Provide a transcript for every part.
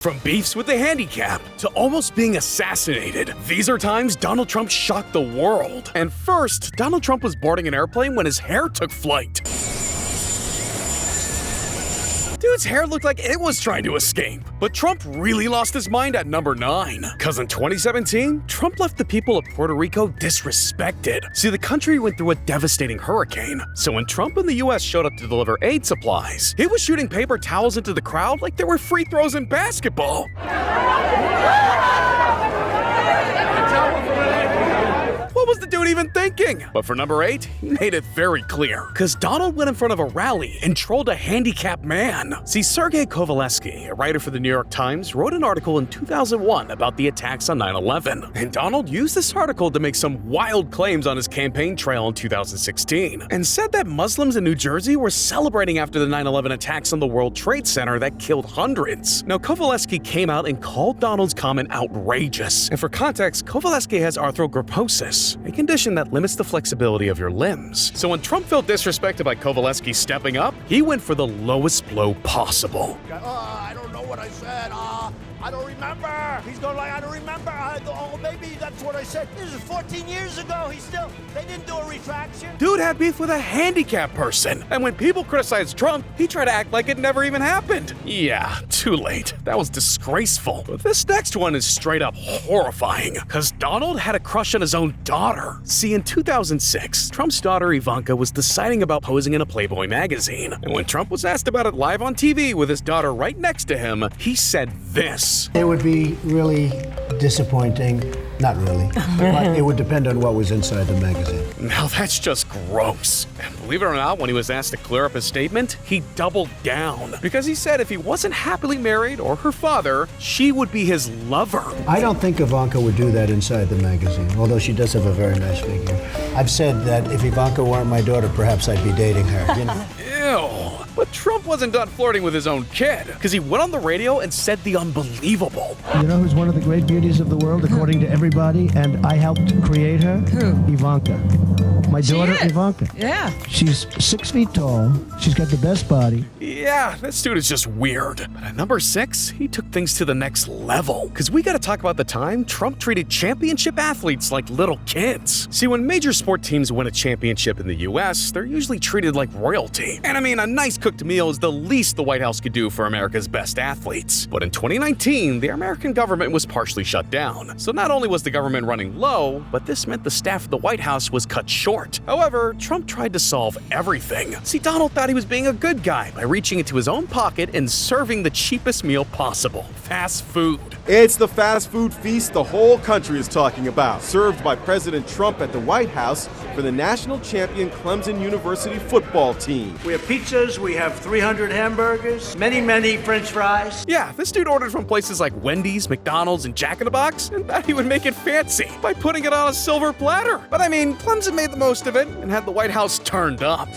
From beefs with the handicap to almost being assassinated, these are times Donald Trump shocked the world. And first, Donald Trump was boarding an airplane when his hair took flight. Dude's hair looked like it was trying to escape. But Trump really lost his mind at number 9. Cause in 2017, Trump left the people of Puerto Rico disrespected. See, the country went through a devastating hurricane. So when Trump and the US showed up to deliver aid supplies, he was shooting paper towels into the crowd like there were free throws in basketball. What was the dude even thinking? But for number 8, he made it very clear. Cause Donald went in front of a rally and trolled a handicapped man. See, Sergei Kovaleski, a writer for the New York Times, wrote an article in 2001 about the attacks on 9/11. And Donald used this article to make some wild claims on his campaign trail in 2016. And said that Muslims in New Jersey were celebrating after the 9/11 attacks on the World Trade Center that killed hundreds. Now, Kovaleski came out and called Donald's comment outrageous. And for context, Kovaleski has arthrogryposis, a condition that limits the flexibility of your limbs. So when Trump felt disrespected by Kovaleski stepping up, he went for the lowest blow possible. I don't know what I said. I don't remember. He's going like, I don't remember. Maybe that's what I said. This is 14 years ago. They didn't do a retraction. Dude had beef with a handicapped person. And when people criticized Trump, he tried to act like it never even happened. Yeah, too late. That was disgraceful. But this next one is straight up horrifying. Cause Donald had a crush on his own daughter. See, in 2006, Trump's daughter Ivanka was deciding about posing in a Playboy magazine. And when Trump was asked about it live on TV with his daughter right next to him, he said this. It would be really disappointing. Not really. But it would depend on what was inside the magazine. Now that's just gross. And believe it or not, when he was asked to clear up his statement, he doubled down. Because he said if he wasn't happily married or her father, she would be his lover. I don't think Ivanka would do that inside the magazine, although she does have a very nice figure. I've said that if Ivanka weren't my daughter, perhaps I'd be dating her. You know? Ew. But Trump wasn't done flirting with his own kid, because he went on the radio and said the unbelievable. You know who's one of the great beauties of the world, according to everybody, and I helped create her? Who? Ivanka. My daughter, Ivanka. Yeah. She's 6 feet tall. She's got the best body. Yeah, this dude is just weird. But at number 6, he took things to the next level. Because we gotta talk about the time Trump treated championship athletes like little kids. See, when major sport teams win a championship in the US, they're usually treated like royalty. And I mean, a nice cooked meal is the least the White House could do for America's best athletes. But in 2019, the American government was partially shut down. So not only was the government running low, but this meant the staff of the White House was cut short. However, Trump tried to solve everything. See, Donald thought he was being a good guy by reaching into his own pocket and serving the cheapest meal possible: fast food. It's the fast food feast the whole country is talking about, served by President Trump at the White House for the national champion Clemson University football team. We have pizzas, we have 300 hamburgers, many French fries. Yeah, this dude ordered from places like Wendy's, McDonald's, and Jack in the Box, and thought he would make it fancy by putting it on a silver platter. But I mean, Clemson made the most of it and had the White House turned up.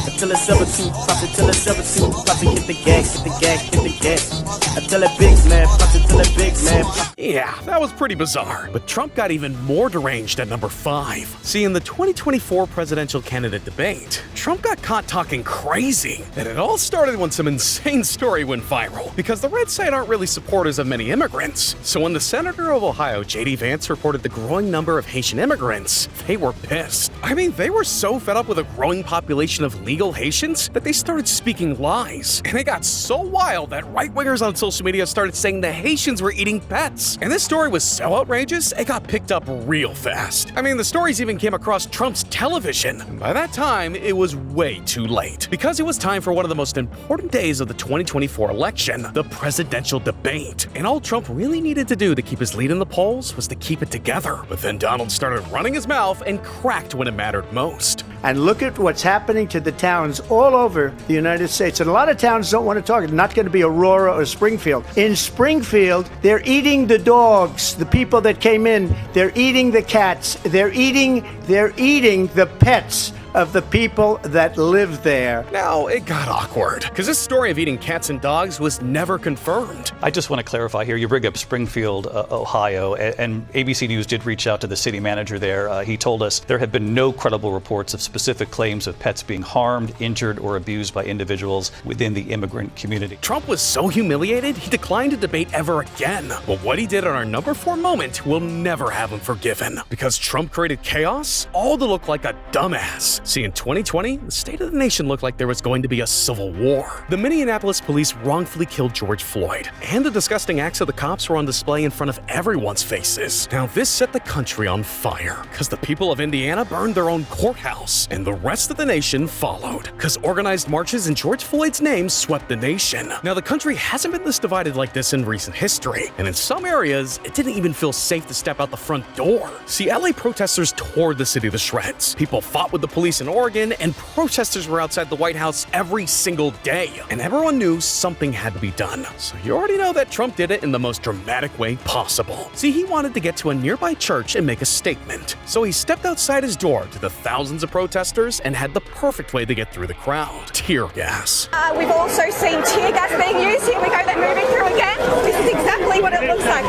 Until it's 17, pop it till it's 17, pop it, hit the gas, hit the gas, hit the gas. Until it big man, pop it till it big man. Yeah, that was pretty bizarre. But Trump got even more deranged at number 5. See, in the 2024 presidential candidate debate, Trump got caught talking crazy. And it all started when some insane story went viral, because the red side aren't really supporters of many immigrants. So when the senator of Ohio, J.D. Vance, reported the growing number of Haitian immigrants, they were pissed. I mean, they were so fed up with a growing population of legal Haitians that they started speaking lies. And it got so wild that right-wingers on social media started saying the Haitians were eating pets. And this story was so outrageous, it got picked up real fast. I mean, the stories even came across Trump's television. And by that time, it was way too late, because it was time for one of the most important days of the 2024 election, the presidential debate. And all Trump really needed to do to keep his lead in the polls was to keep it together. But then Donald started running his mouth and cracked when it mattered most. And look at what's happening to the towns all over the United States. And a lot of towns don't want to talk. It's not going to be Aurora or Springfield. In Springfield, they're eating the dogs, the people that came in. They're eating the cats. They're eating the pets of the people that live there. Now, it got awkward, because this story of eating cats and dogs was never confirmed. I just want to clarify here, you bring up Springfield, Ohio, and ABC News did reach out to the city manager there. He told us there have been no credible reports of specific claims of pets being harmed, injured, or abused by individuals within the immigrant community. Trump was so humiliated, he declined to debate ever again. But what he did on our number 4 moment will never have him forgiven. Because Trump created chaos, all to look like a dumbass. See, in 2020, the state of the nation looked like there was going to be a civil war. The Minneapolis police wrongfully killed George Floyd, and the disgusting acts of the cops were on display in front of everyone's faces. Now, this set the country on fire, because the people of Indiana burned their own courthouse, and the rest of the nation followed, because organized marches in George Floyd's name swept the nation. Now, the country hasn't been this divided like this in recent history, and in some areas, it didn't even feel safe to step out the front door. See, LA protesters tore the city to shreds. People fought with the police in Oregon, and protesters were outside the White House every single day. And everyone knew something had to be done. So you already know that Trump did it in the most dramatic way possible. See, he wanted to get to a nearby church and make a statement. So he stepped outside his door to the thousands of protesters and had the perfect way to get through the crowd: tear gas. We've also seen tear gas being used. Here we go, they're moving through again. This is exactly what it looks like.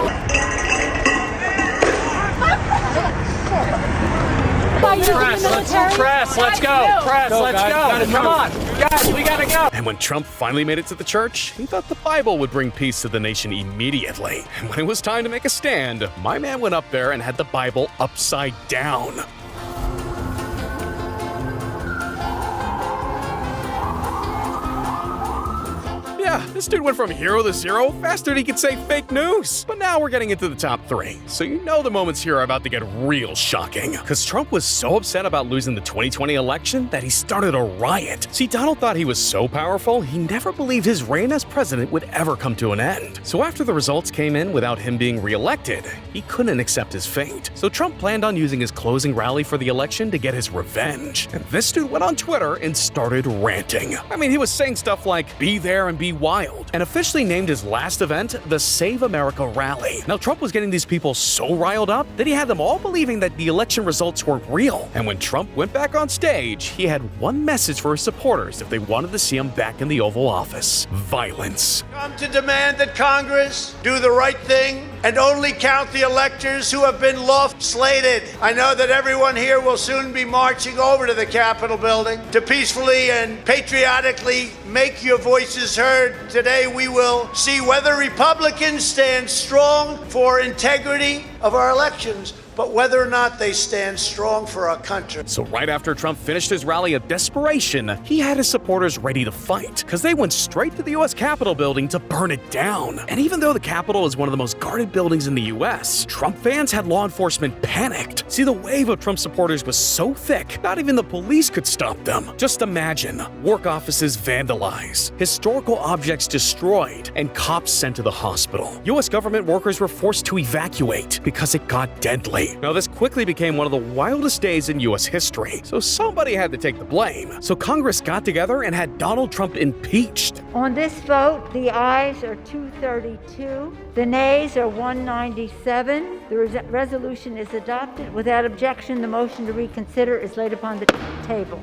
Press, let's go. Press, let's go. Come on, guys, we gotta go. And when Trump finally made it to the church, he thought the Bible would bring peace to the nation immediately. And when it was time to make a stand, my man went up there and had the Bible upside down. Yeah, this dude went from hero to zero faster than he could say fake news. But now we're getting into the top 3. So you know the moments here are about to get real shocking. Because Trump was so upset about losing the 2020 election that he started a riot. See, Donald thought he was so powerful, he never believed his reign as president would ever come to an end. So after the results came in without him being reelected, he couldn't accept his fate. So Trump planned on using his closing rally for the election to get his revenge. And this dude went on Twitter and started ranting. I mean, he was saying stuff like, "Be there and be wild," and officially named his last event the Save America Rally. Now, Trump was getting these people so riled up that he had them all believing that the election results were real. And when Trump went back on stage, he had one message for his supporters if they wanted to see him back in the Oval Office: violence. Come to demand that Congress do the right thing and only count the electors who have been slated. I know that everyone here will soon be marching over to the Capitol building to peacefully and patriotically make your voices heard. Today we will see whether Republicans stand strong for integrity of our elections, but whether or not they stand strong for our country. So right after Trump finished his rally of desperation, he had his supporters ready to fight, because they went straight to the U.S. Capitol building to burn it down. And even though the Capitol is one of the most guarded buildings in the U.S., Trump fans had law enforcement panicked. See, the wave of Trump supporters was so thick, not even the police could stop them. Just imagine: work offices vandalized, historical objects destroyed, and cops sent to the hospital. U.S. government workers were forced to evacuate because it got deadly. Now, this quickly became one of the wildest days in U.S. history, so somebody had to take the blame. So Congress got together and had Donald Trump impeached. On this vote, the ayes are 232, the nays are 197. The resolution is adopted. Without objection, the motion to reconsider is laid upon the table.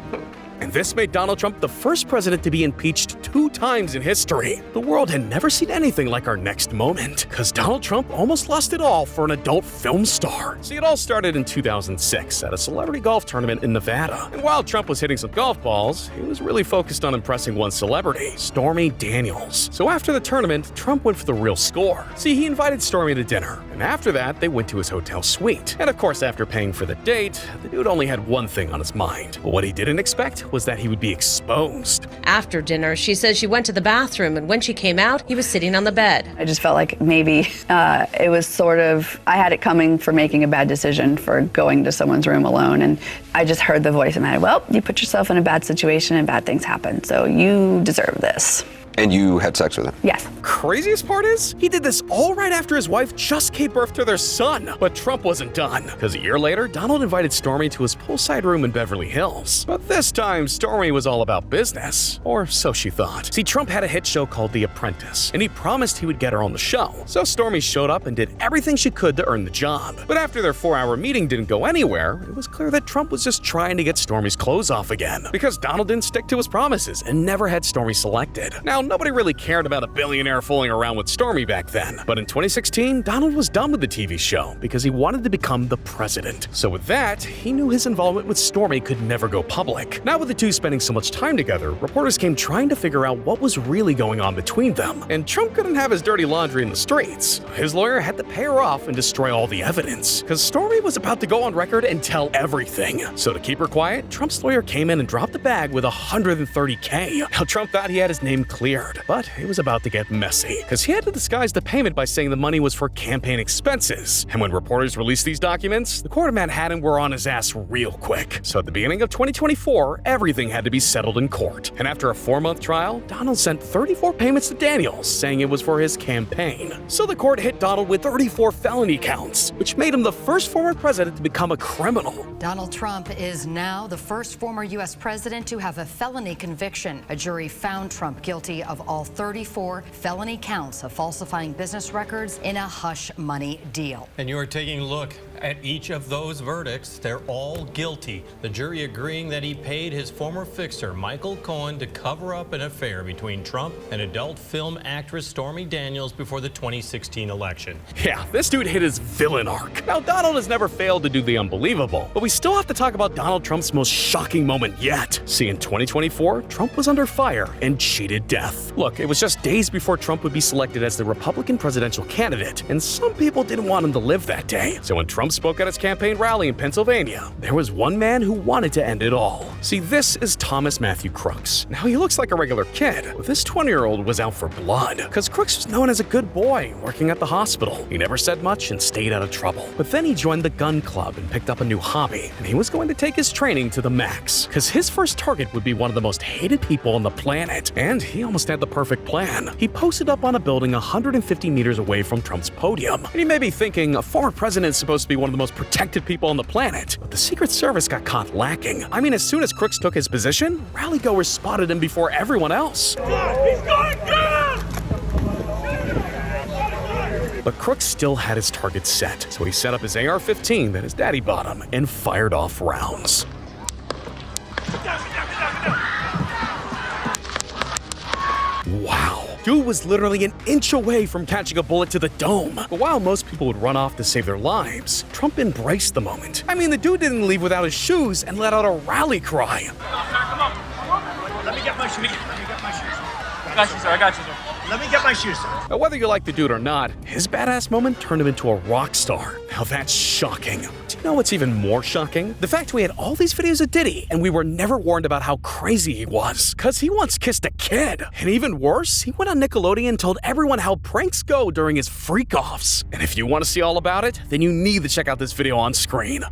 And this made Donald Trump the first president to be impeached 2 times in history. The world had never seen anything like our next moment, because Donald Trump almost lost it all for an adult film star. See, it all started in 2006 at a celebrity golf tournament in Nevada. And while Trump was hitting some golf balls, he was really focused on impressing one celebrity, Stormy Daniels. So after the tournament, Trump went for the real score. See, he invited Stormy to dinner, and after that, they went to his hotel suite. And of course, after paying for the date, the dude only had one thing on his mind. But what he didn't expect was that he would be exposed. After dinner, she says she went to the bathroom, and when she came out, he was sitting on the bed. I just felt like maybe it was sort of, I had it coming for making a bad decision for going to someone's room alone, and I just heard the voice in my head, well, you put yourself in a bad situation and bad things happen, so you deserve this. And you had sex with him? Yes. Craziest part is, he did this all right after his wife just gave birth to their son. But Trump wasn't done, because a year later, Donald invited Stormy to his poolside room in Beverly Hills. But this time, Stormy was all about business. Or so she thought. See, Trump had a hit show called The Apprentice, and he promised he would get her on the show. So Stormy showed up and did everything she could to earn the job. But after their 4-hour meeting didn't go anywhere, it was clear that Trump was just trying to get Stormy's clothes off again. Because Donald didn't stick to his promises and never had Stormy selected. Now, nobody really cared about a billionaire fooling around with Stormy back then. But in 2016, Donald was done with the TV show because he wanted to become the president. So with that, he knew his involvement with Stormy could never go public. Now with the two spending so much time together, reporters came trying to figure out what was really going on between them. And Trump couldn't have his dirty laundry in the streets. His lawyer had to pay her off and destroy all the evidence. Because Stormy was about to go on record and tell everything. So to keep her quiet, Trump's lawyer came in and dropped the bag with $130K. Now Trump thought he had his name cleared, but it was about to get messy. Because he had to disguise the payment by saying the money was for campaign expenses. And when reporters released these documents, the court of Manhattan were on his ass real quick. So at the beginning of 2024, everything had to be settled in court. And after a 4-month trial, Donald sent 34 payments to Daniels, saying it was for his campaign. So the court hit Donald with 34 felony counts, which made him the first former president to become a criminal. Donald Trump is now the first former U.S. president to have a felony conviction. A jury found Trump guilty of all 34 felony counts of falsifying business records in a hush money deal. And you are taking a look at each of those verdicts. They're all guilty. The jury agreeing that he paid his former fixer, Michael Cohen, to cover up an affair between Trump and adult film actress Stormy Daniels before the 2016 election. Yeah, this dude hit his villain arc. Now, Donald has never failed to do the unbelievable, but we still have to talk about Donald Trump's most shocking moment yet. See, in 2024, Trump was under fire and cheated death. Look, it was just days before Trump would be selected as the Republican presidential candidate, and some people didn't want him to live that day. So when Trump spoke at his campaign rally in Pennsylvania, there was one man who wanted to end it all. See, this is Thomas Matthew Crooks. Now, he looks like a regular kid, but this 20-year-old was out for blood, because Crooks was known as a good boy working at the hospital. He never said much and stayed out of trouble. But then he joined the gun club and picked up a new hobby, and he was going to take his training to the max, because his first target would be one of the most hated people on the planet. And he almost had the perfect plan. He posted up on a building 150 meters away from Trump's podium. And you may be thinking, a former president is supposed to be one of the most protected people on the planet, but the Secret Service got caught lacking. I mean, as soon as Crooks took his position, rallygoers spotted him before everyone else. He's going down! But Crooks still had his target set, so he set up his AR-15 that his daddy bought him and fired off rounds. Wow. Dude was literally an inch away from catching a bullet to the dome. But while most people would run off to save their lives, Trump embraced the moment. I mean, the dude didn't leave without his shoes and let out a rally cry. Come on. Let me get my shoes. I got you, sir. I got you, sir. Let me get my shoes, sir. Now, whether you like the dude or not, his badass moment turned him into a rock star. Now that's shocking. Do you know what's even more shocking? The fact we had all these videos of Diddy and we were never warned about how crazy he was. Cause he once kissed a kid. And even worse, he went on Nickelodeon and told everyone how pranks go during his freak-offs. And if you want to see all about it, then you need to check out this video on screen.